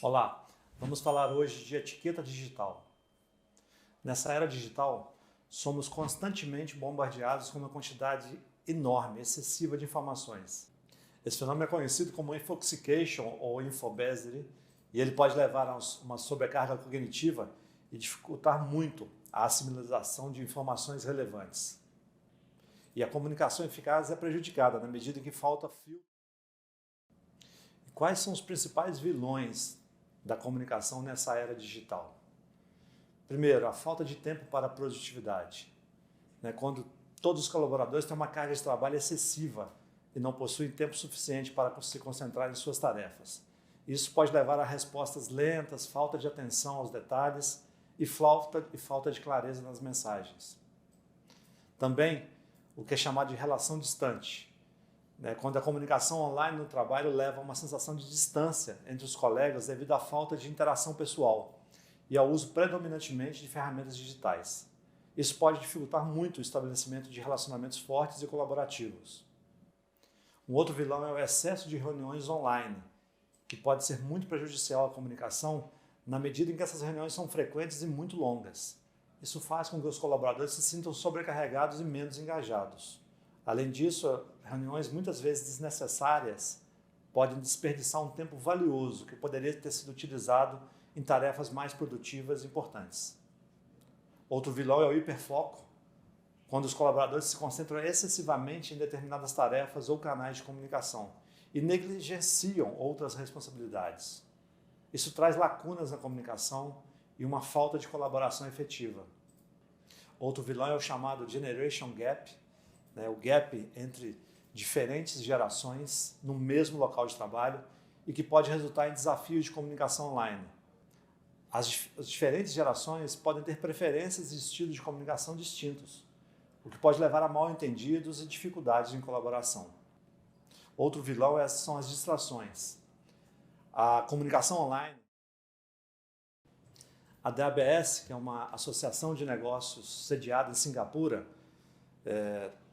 Olá, vamos falar hoje de etiqueta digital. Nessa era digital, somos constantemente bombardeados com uma quantidade enorme, excessiva de informações. Esse fenômeno é conhecido como infoxication ou infobesity e ele pode levar a uma sobrecarga cognitiva e dificultar muito a assimilação de informações relevantes. E a comunicação eficaz é prejudicada na medida em que falta filtro. Quais são os principais vilões da comunicação nessa era digital? Primeiro, a falta de tempo para a produtividade. Quando todos os colaboradores têm uma carga de trabalho excessiva e não possuem tempo suficiente para se concentrar em suas tarefas. Isso pode levar a respostas lentas, falta de atenção aos detalhes e falta de clareza nas mensagens. Também, o que é chamado de relação distante. Quando a comunicação online no trabalho leva a uma sensação de distância entre os colegas devido à falta de interação pessoal e ao uso predominantemente de ferramentas digitais. Isso pode dificultar muito o estabelecimento de relacionamentos fortes e colaborativos. Um outro vilão é o excesso de reuniões online, que pode ser muito prejudicial à comunicação na medida em que essas reuniões são frequentes e muito longas. Isso faz com que os colaboradores se sintam sobrecarregados e menos engajados. Além disso, reuniões muitas vezes desnecessárias podem desperdiçar um tempo valioso que poderia ter sido utilizado em tarefas mais produtivas e importantes. Outro vilão é o hiperfoco, quando os colaboradores se concentram excessivamente em determinadas tarefas ou canais de comunicação e negligenciam outras responsabilidades. Isso traz lacunas na comunicação e uma falta de colaboração efetiva. Outro vilão é o chamado Generation Gap, o gap entre diferentes gerações no mesmo local de trabalho e que pode resultar em desafios de comunicação online. As diferentes gerações podem ter preferências e estilos de comunicação distintos, o que pode levar a mal-entendidos e dificuldades em colaboração. Outro vilão são as distrações. A comunicação online, a DABS, que é uma associação de negócios sediada em Singapura,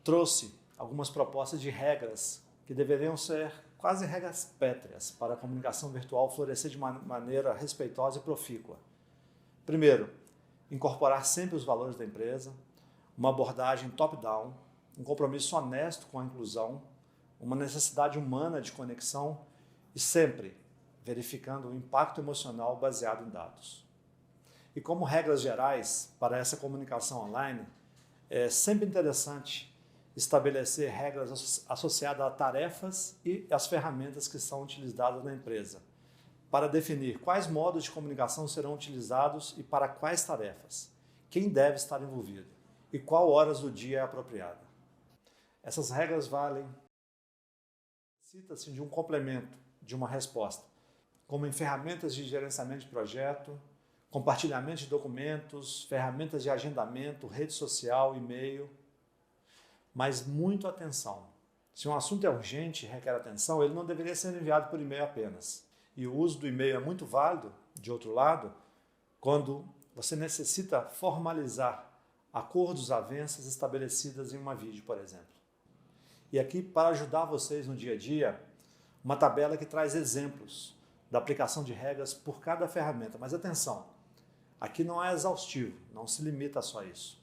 trouxe algumas propostas de regras que deveriam ser quase regras pétreas para a comunicação virtual florescer de uma maneira respeitosa e profícua. Primeiro, incorporar sempre os valores da empresa, uma abordagem top-down, um compromisso honesto com a inclusão, uma necessidade humana de conexão e sempre verificando o impacto emocional baseado em dados. E como regras gerais para essa comunicação online, é sempre interessante estabelecer regras associadas a tarefas e as ferramentas que são utilizadas na empresa, para definir quais modos de comunicação serão utilizados e para quais tarefas, quem deve estar envolvido e qual horas do dia é apropriada. Essas regras necessitam-se de um complemento, de uma resposta, como em ferramentas de gerenciamento de projeto, compartilhamento de documentos, ferramentas de agendamento, rede social, e-mail. Mas muito atenção. Se um assunto é urgente e requer atenção, ele não deveria ser enviado por e-mail apenas. E o uso do e-mail é muito válido, de outro lado, quando você necessita formalizar acordos, avanças estabelecidas em uma vídeo, por exemplo. E aqui, para ajudar vocês no dia a dia, uma tabela que traz exemplos da aplicação de regras por cada ferramenta. Mas atenção, aqui não é exaustivo, não se limita a só isso.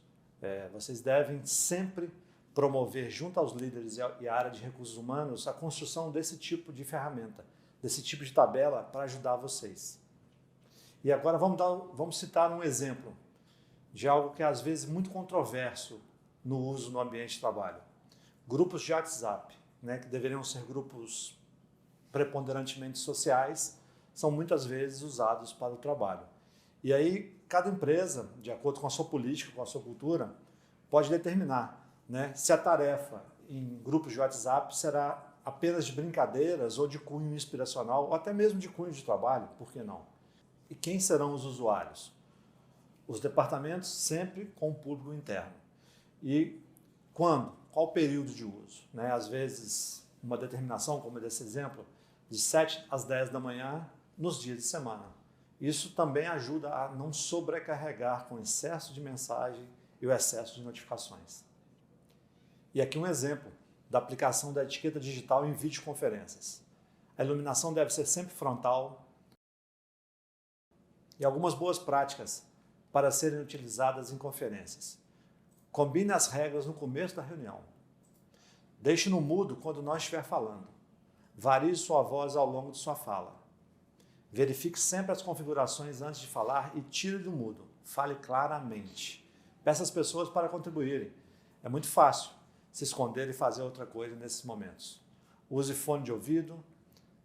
Vocês devem sempre promover junto aos líderes e à área de recursos humanos a construção desse tipo de ferramenta, desse tipo de tabela para ajudar vocês. E agora vamos citar um exemplo de algo que é às vezes muito controverso no uso no ambiente de trabalho. Grupos de WhatsApp, que deveriam ser grupos preponderantemente sociais, são muitas vezes usados para o trabalho. E aí cada empresa, de acordo com a sua política, com a sua cultura, pode determinar se a tarefa em grupos de WhatsApp será apenas de brincadeiras ou de cunho inspiracional, ou até mesmo de cunho de trabalho, por que não? E quem serão os usuários? Os departamentos sempre com o público interno. E quando? Qual o período de uso? Às vezes, uma determinação, como desse exemplo, de 7 às 10 da manhã nos dias de semana. Isso também ajuda a não sobrecarregar com o excesso de mensagem e o excesso de notificações. E aqui um exemplo da aplicação da etiqueta digital em videoconferências. A iluminação deve ser sempre frontal, e algumas boas práticas para serem utilizadas em conferências. Combine as regras no começo da reunião. Deixe no mudo quando não estiver falando. Varie sua voz ao longo de sua fala. Verifique sempre as configurações antes de falar e tire do mudo. Fale claramente. Peça às pessoas para contribuírem. É muito fácil se esconder e fazer outra coisa nesses momentos. Use fone de ouvido,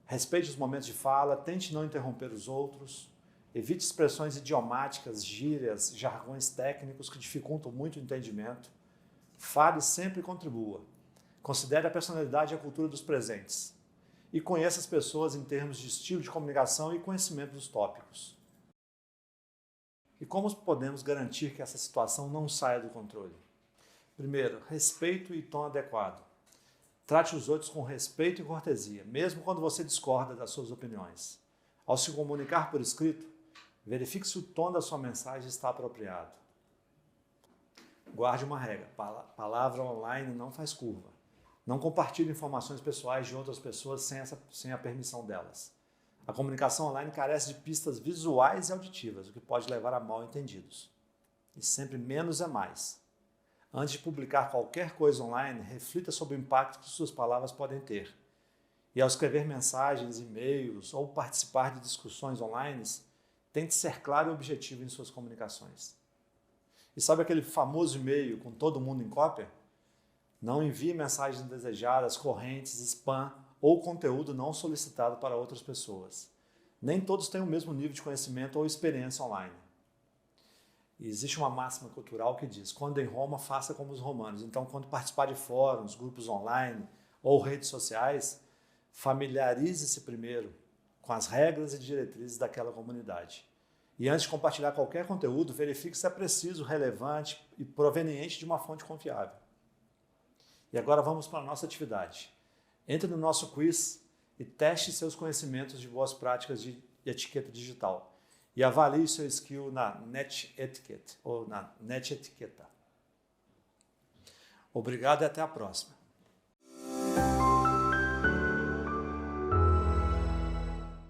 respeite os momentos de fala, tente não interromper os outros, evite expressões idiomáticas, gírias, jargões técnicos que dificultam muito o entendimento. Fale sempre e contribua. Considere a personalidade e a cultura dos presentes. E conheça as pessoas em termos de estilo de comunicação e conhecimento dos tópicos. E como podemos garantir que essa situação não saia do controle? Primeiro, respeito e tom adequado. Trate os outros com respeito e cortesia, mesmo quando você discorda das suas opiniões. Ao se comunicar por escrito, verifique se o tom da sua mensagem está apropriado. Guarde uma regra: palavra online não faz curva. Não compartilhe informações pessoais de outras pessoas sem a permissão delas. A comunicação online carece de pistas visuais e auditivas, o que pode levar a mal-entendidos. E sempre menos é mais. Antes de publicar qualquer coisa online, reflita sobre o impacto que suas palavras podem ter. E ao escrever mensagens, e-mails ou participar de discussões online, tente ser claro e objetivo em suas comunicações. E sabe aquele famoso e-mail com todo mundo em cópia? Não envie mensagens indesejadas, correntes, spam ou conteúdo não solicitado para outras pessoas. Nem todos têm o mesmo nível de conhecimento ou experiência online. E existe uma máxima cultural que diz: quando em Roma, faça como os romanos. Então, quando participar de fóruns, grupos online ou redes sociais, familiarize-se primeiro com as regras e diretrizes daquela comunidade. E antes de compartilhar qualquer conteúdo, verifique se é preciso, relevante e proveniente de uma fonte confiável. E agora vamos para a nossa atividade. Entre no nosso quiz e teste seus conhecimentos de boas práticas de etiqueta digital. E avalie seu skill na Net Etiquette ou na Net Etiqueta. Obrigado e até a próxima.